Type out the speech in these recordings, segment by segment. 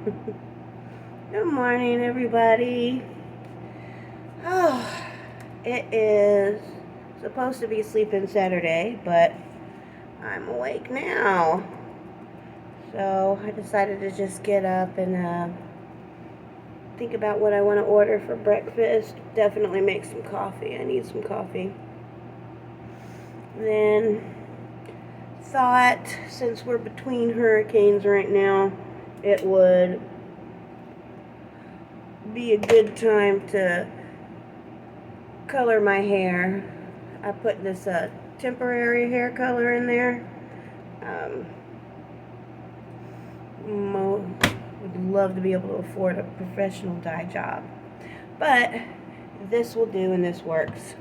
Good morning, everybody. Oh, it is supposed to be sleeping Saturday, but I'm awake now. So I decided to just get up and think about what I want to order for breakfast. Definitely make some coffee. I need some coffee. Then thought, since we're between hurricanes right now, it would be a good time to color my hair. I put this temporary hair color in there. Would love to be able to afford a professional dye job, but this will do and this works.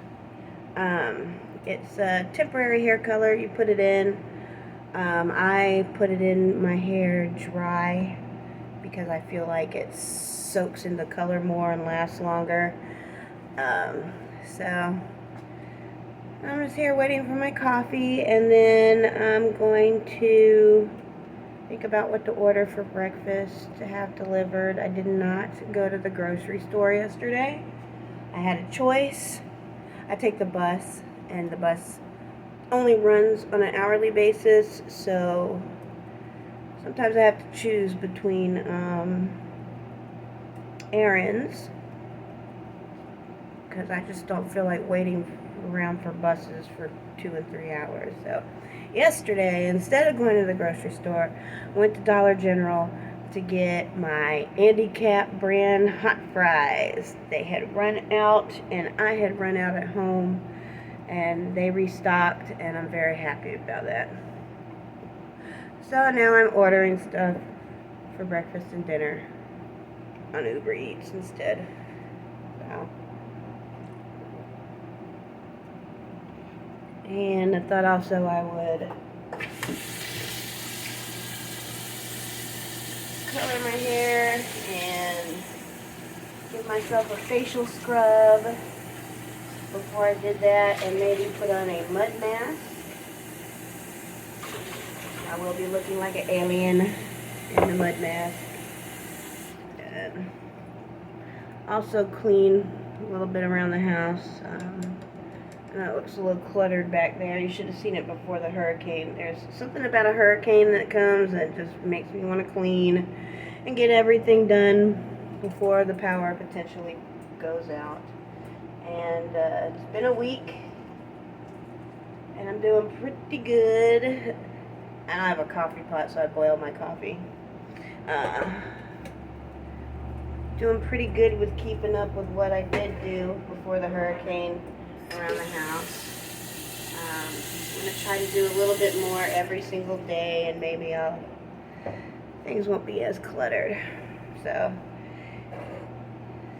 It's a temporary hair color. You put it in. I put it in my hair dry because I feel like it soaks in the color more and lasts longer. So I'm just here waiting for my coffee, and then I'm going to think about what to order for breakfast to have delivered. I did not go to the grocery store yesterday. I had a choice. I take the bus, and the bus only runs on an hourly basis, so sometimes I have to choose between errands, because I just don't feel like waiting around for buses for 2 and 3 hours. So yesterday, instead of going to the grocery store, I went to Dollar General to get my Andy Cap brand hot fries. They had run out, and I had run out at home, and they restocked, and I'm very happy about that. So now I'm ordering stuff for breakfast and dinner on Uber Eats instead. So. And I thought also I would color my hair and give myself a facial scrub before I did that, and maybe put on a mud mask. I will be looking like an alien in the mud mask. And also clean a little bit around the house. It looks a little cluttered back there. You should have seen it before the hurricane. There's something about a hurricane that comes that just makes me want to clean and get everything done before the power potentially goes out. And it's been a week, and I'm doing pretty good. And I have a coffee pot, so I boil my coffee. Doing pretty good with keeping up with what I did do before the hurricane around the house. I'm going to try to do a little bit more every single day, and maybe things won't be as cluttered. So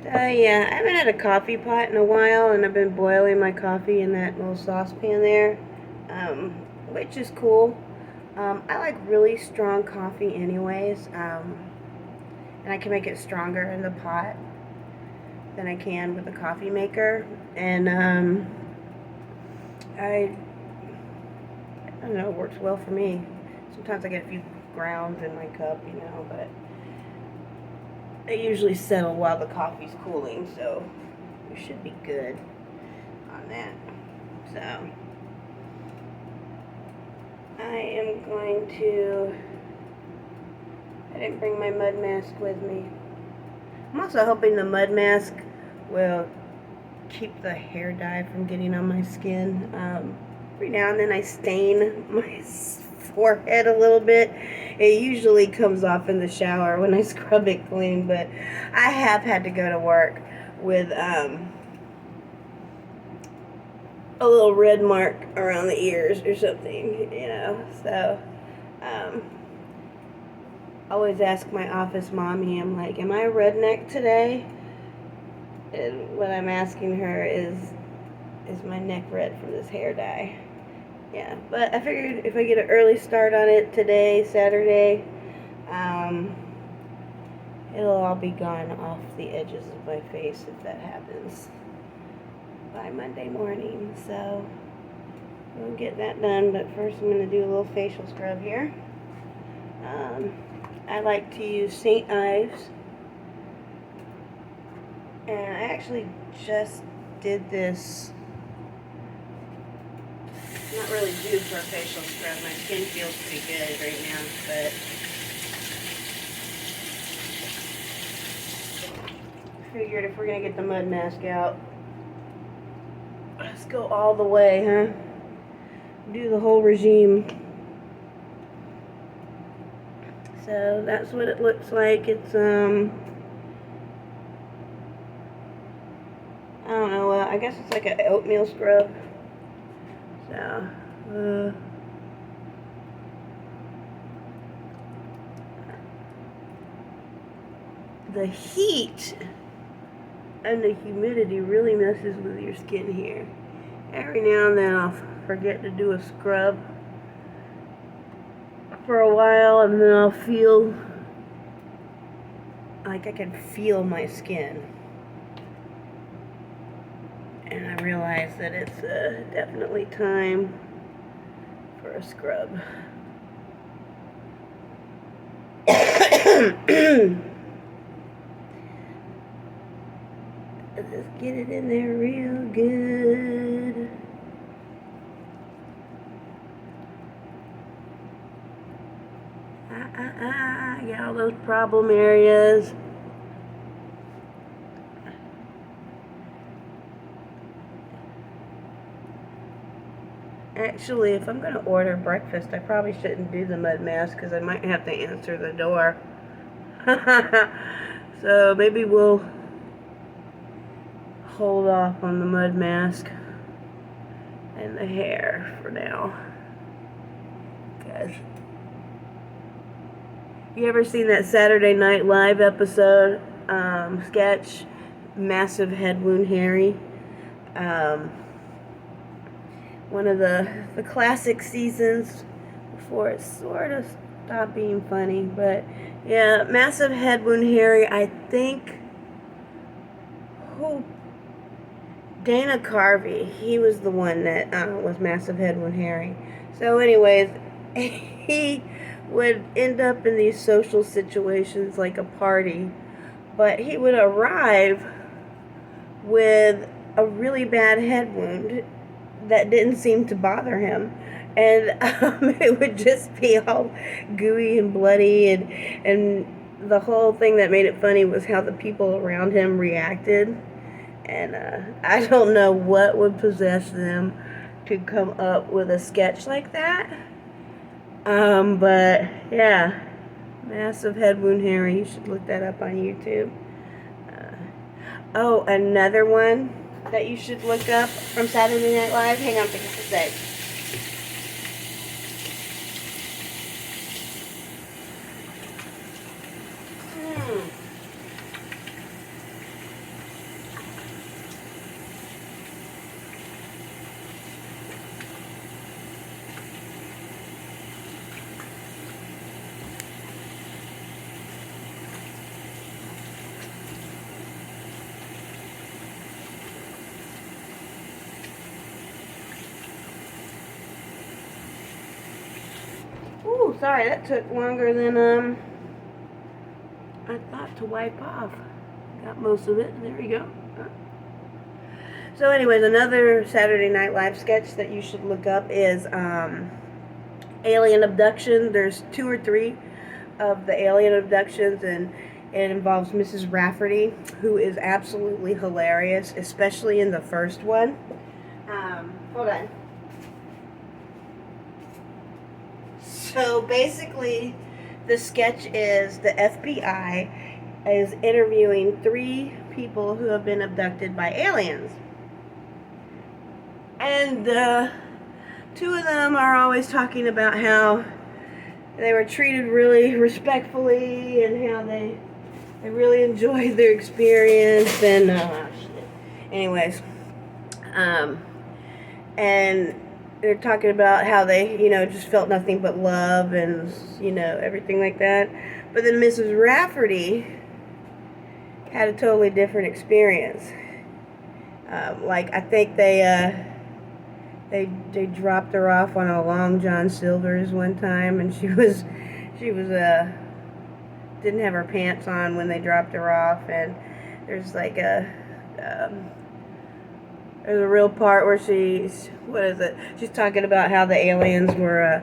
yeah, I haven't had a coffee pot in a while, and I've been boiling my coffee in that little saucepan there, which is cool. I like really strong coffee anyways, and I can make it stronger in the pot than I can with the coffee maker. And I don't know, it works well for me. Sometimes I get a few grounds in my cup, but they usually settle while the coffee's cooling, so we should be good on that. So I am going to, I didn't bring my mud mask with me. I'm also hoping the mud mask will keep the hair dye from getting on my skin. Every now and then I stain my forehead a little bit. It usually comes off in the shower when I scrub it clean, but I have had to go to work with a little red mark around the ears or something, so I always ask my office mommy, I'm like, am I a redneck today? And what I'm asking her is my neck red from this hair dye? Yeah, but I figured if I get an early start on it today, Saturday, it'll all be gone off the edges of my face if that happens by Monday morning. So we'll get that done, but first I'm going to do a little facial scrub here. I like to use St. Ives. And I actually just did this, not really due for a facial scrub. My skin feels pretty good right now, but figured if we're gonna get the mud mask out, let's go all the way, huh? Do the whole regime. So that's what it looks like. It's I don't know, I guess it's like an oatmeal scrub. So, the heat and the humidity really messes with your skin here. Every now and then I'll forget to do a scrub for a while, and then I'll feel like I can feel my skin. And I realize that it's definitely time for a scrub. Let's get it in there real good. Get all those problem areas. Actually, if I'm going to order breakfast, I probably shouldn't do the mud mask because I might have to answer the door. So maybe we'll hold off on the mud mask and the hair for now. Guys, you ever seen that Saturday Night Live episode, sketch, Massive Head Wound Harry? One of the classic seasons before it sort of stopped being funny. But yeah, Massive Head Wound Harry, I think, Dana Carvey, he was the one that was Massive Head Wound Harry. So anyways, he would end up in these social situations like a party, but he would arrive with a really bad head wound that didn't seem to bother him, and it would just be all gooey and bloody, and the whole thing that made it funny was how the people around him reacted. And I don't know what would possess them to come up with a sketch like that, but yeah, Massive Head Wound Harry, you should look that up on YouTube. Oh, another one that you should look up from Saturday Night Live. Hang on for just a sec. Ooh, sorry, that took longer than I thought to wipe off. Got most of it. There we go. So anyways, another Saturday Night Live sketch that you should look up is alien abduction. There's 2 or 3 of the alien abductions, and it involves Mrs. Rafferty, who is absolutely hilarious, especially in the first one. Hold on. So basically, the sketch is the FBI is interviewing 3 people who have been abducted by aliens. And 2 of them are always talking about how they were treated really respectfully and how they really enjoyed their experience. And anyways, and they're talking about how they, just felt nothing but love and, everything like that. But then Mrs. Rafferty had a totally different experience. I think they dropped her off on a Long John Silver's one time, and she was didn't have her pants on when they dropped her off, and there's like there's a real part where she's talking about how the aliens were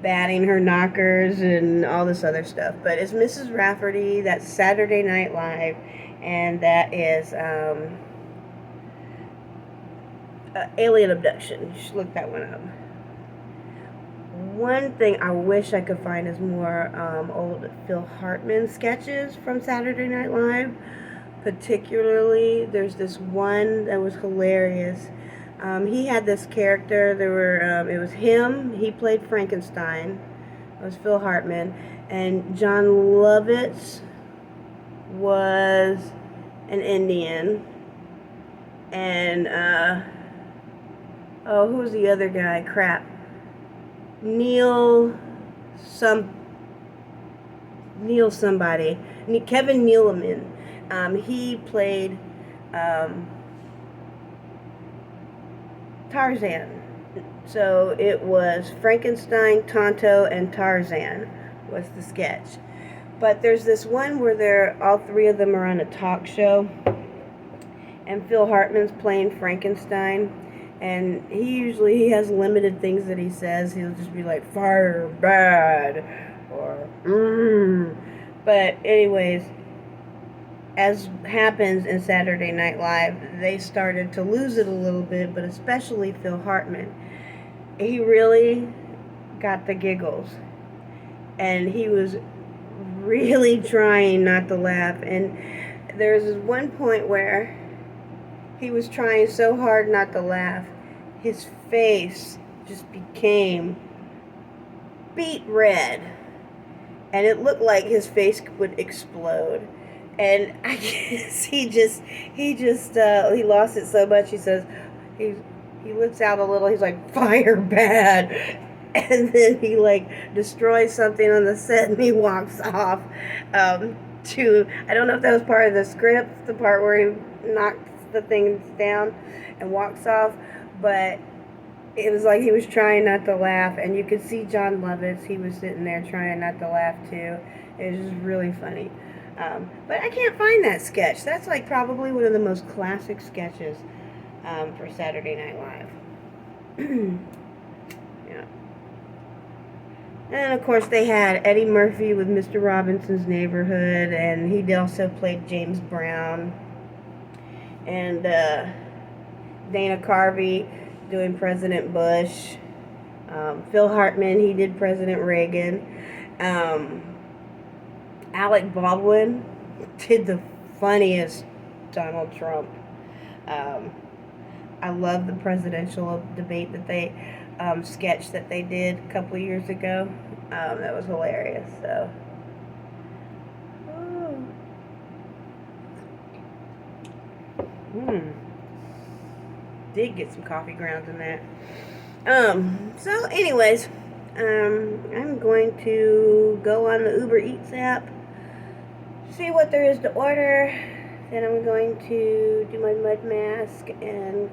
batting her knockers and all this other stuff. But it's Mrs. Rafferty. That's Saturday Night Live, and that is alien abduction. You should look that one up. One thing I wish I could find is more old Phil Hartman sketches from Saturday Night Live. Particularly, there's this one that was hilarious. He had this character. It was him. He played Frankenstein. It was Phil Hartman, and John Lovitz was an Indian, and who was the other guy? Crap. Kevin Nealman. He played Tarzan. So it was Frankenstein, Tonto, and Tarzan was the sketch. But there's this one where all three of them are on a talk show, and Phil Hartman's playing Frankenstein, and he has limited things that he says. He'll just be like, fire, bad, or But anyways, as happens in Saturday Night Live, they started to lose it a little bit, but especially Phil Hartman. He really got the giggles, and he was really trying not to laugh. And there's this one point where he was trying so hard not to laugh, his face just became beet red, and it looked like his face would explode. And I guess he lost it so much. He says he looks out a little. He's like, fire bad, and then he like destroys something on the set and he walks off. I don't know if that was part of the script, the part where he knocks the things down and walks off, but it was like he was trying not to laugh, and you could see John Lovitz. He was sitting there trying not to laugh too. It was just really funny. But I can't find that sketch. That's like probably one of the most classic sketches for Saturday Night Live. Yeah. And of course they had Eddie Murphy with Mr. Robinson's Neighborhood, and he also played James Brown. And Dana Carvey doing President Bush. Phil Hartman, he did President Reagan. Alec Baldwin did the funniest Donald Trump. I love the presidential debate that they sketch that they did a couple of years ago. That was hilarious. So, did get some coffee grounds in that. So anyways, I'm going to go on the Uber Eats app, see what there is to order. Then I'm going to do my mud mask and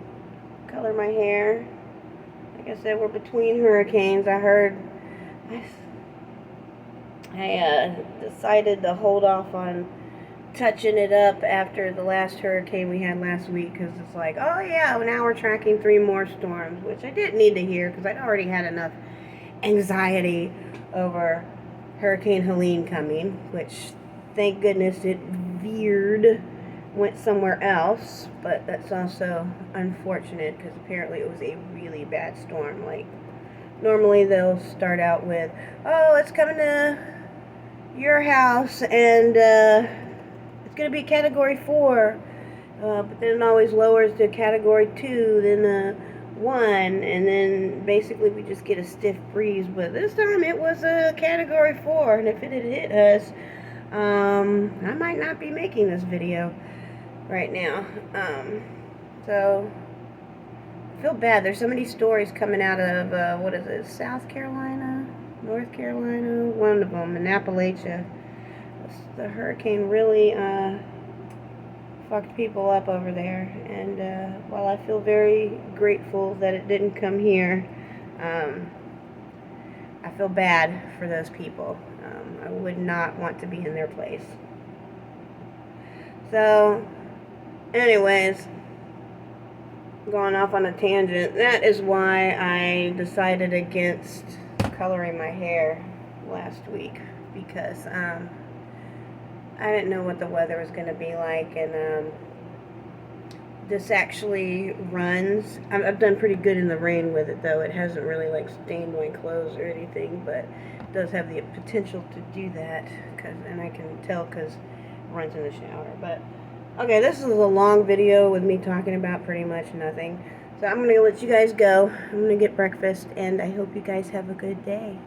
color my hair. Like I said, we're between hurricanes. I decided to hold off on touching it up after the last hurricane we had last week, because it's like, oh yeah, now we're tracking 3 more storms, which I didn't need to hear because I'd already had enough anxiety over Hurricane Helene coming, which thank goodness it went somewhere else. But that's also unfortunate because apparently it was a really bad storm. Like, normally they'll start out with, oh, it's coming to your house and it's going to be category 4, but then it always lowers to category 2, then 1, and then basically we just get a stiff breeze. But this time it was a category 4, and if it had hit us, I might not be making this video right now. So I feel bad. There's so many stories coming out of what is it, South Carolina, North Carolina, one of them in Appalachia. The hurricane really fucked people up over there, and while I feel very grateful that it didn't come here, I feel bad for those people. I would not want to be in their place. So, anyways, going off on a tangent, that is why I decided against coloring my hair last week, because I didn't know what the weather was going to be like, and this actually runs. I've done pretty good in the rain with it, though. It hasn't really like stained my clothes or anything, but it does have the potential to do that, and I can tell because it runs in the shower. But okay, this is a long video with me talking about pretty much nothing. So I'm going to let you guys go. I'm going to get breakfast, and I hope you guys have a good day.